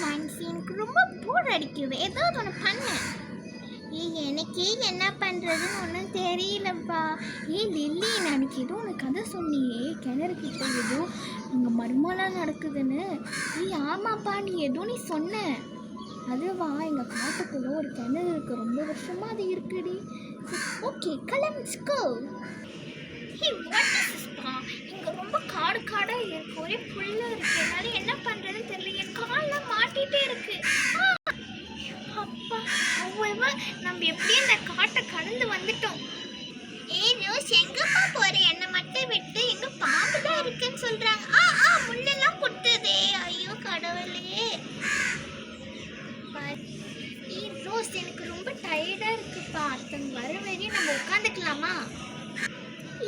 Nancy, எனக்கு ரொம்ப போர் அடிக்குது. ஏதாவது ஒன்று பண்ணு. எனக்கே என்ன பண்ணுறதுன்னு ஒன்றும் தெரியலப்பா. லில்லி, நாளைக்கு ஏதோ உனக்கு கதை சொன்னியே, கிணறு கிட்ட ஏதோ அங்கே மர்மம்லாம் நடக்குதுன்னு. ஆமாப்பா, நீ சொன்ன அதுவா? எங்கள் காட்டுக்குள்ளே ஒரு கிணறு இருக்குது, ரொம்ப வருஷமாக அது இருக்குடி. ஓகே, கிளம்பிச்சுக்கோ. இங்கே ரொம்ப காடு காடாக இருக்கு, ஒரே புல்லு இருக்கு. என்னால் என்ன பண்ணுறதுன்னு தெரியல, என் காலில் மாட்டிகிட்டே இருக்கு. அப்பா, அவ்வளவா நம்ம எப்படியும் இந்த காட்டை கடந்து வந்துட்டோம். ரோஸ், எங்கப்பா போற? என்னை மட்டும் விட்டு. எங்க பாம்பு தான் இருக்குன்னு சொல்றாங்க. முள்ளெல்லாம் குத்துதே. ஐயோ கடவுளே. ரோஸ், எனக்கு ரொம்ப டயர்டா இருக்குப்பா. அத்தங்க வர வரையும் நம்ம உட்காந்துக்கலாமா?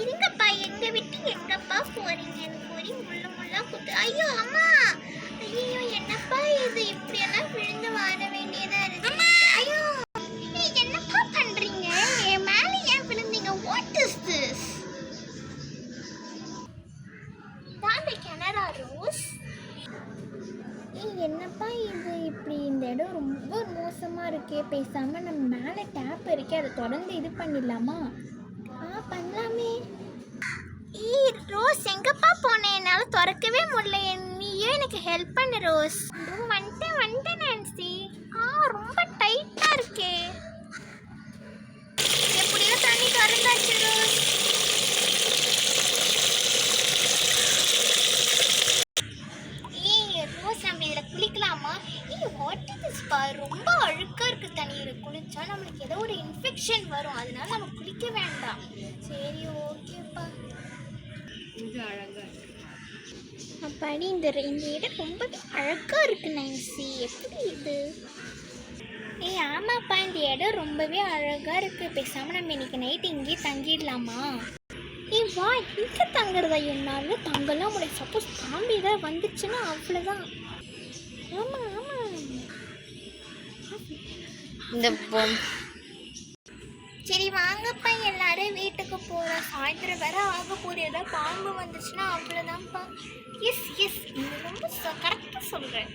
இருங்கப்பா, எங்க விட்டு எங்கப்பா போறீங்க? எனக்கு ஒரே முள்ளா குத்து. ஐயோ அம்மா, ஐயோ என்னப்பா இது, இப்படியெல்லாம் விழுந்து வர வேண்டியதா இருக்கு. ஐயோ, என்னப்பா பண்றீங்க? என் மேல ஏன் விழுந்தீங்க? What is this? தான் கிணறா ரோஸ்? என்னப்பா இது, இப்படி இந்த இடம் ரொம்ப மோசமாக இருக்கே. பேசாமல் நம்ம மேலே டேப் இருக்கே, அதை தொடர்ந்து இது பண்ணிடலாமா? பண்ணலாமே. ரோஸ், எங்கப்பா போனேன்? என்னால் திறக்கவே முடியல. நீயே எனக்கு ஹெல்ப் பண்ணு ரோஸ். வந்துட்டேன் நான்சி. ரொம்ப டைட்டாக இருக்கே. எப்படியோ தண்ணி திறந்தாச்சு ரோஸ். ரோஸ், நம்ம இதில் குளிக்கலாமா? வாட் இஸ் திஸ் பா? ரொம்ப அழுக்காக இருக்குது தண்ணீர். குளிச்சா நம்மளுக்கு ஏதோ ஒரு இன்ஃபெக்ஷன் வரும், அதனால நம்ம குளிக்க வேண்டாம். சரி, ஓகேப்பா. அப்பாடி, இந்த இடம் ரொம்ப அழகாக இருக்கு நான்சி. எப்படி இது? ஆமாப்பா, இந்த இடம் ரொம்பவே அழகாக இருக்குது. பேசாமல் நம்ம இன்னைக்கு நைட்டு இங்கேயே தங்கிடலாமா? வா, இங்கே தங்குறதா? என்னால் தங்கலாம் முடியாது. சப்போஸ் பாம்பு ஏதாவது வந்துச்சுன்னா அவ்வளோதான். ஆமாம் இந்த சரி வாங்கப்பா, எல்லாரும் வீட்டுக்கு போகிறோம். சாயந்தரம் வேற ஆக போகிற. ஏதாவது பாம்பு வந்துச்சுன்னா அவ்வளோதான்ப்பா. எஸ், நீ ரொம்ப கரெக்டாக சொல்கிறேன்.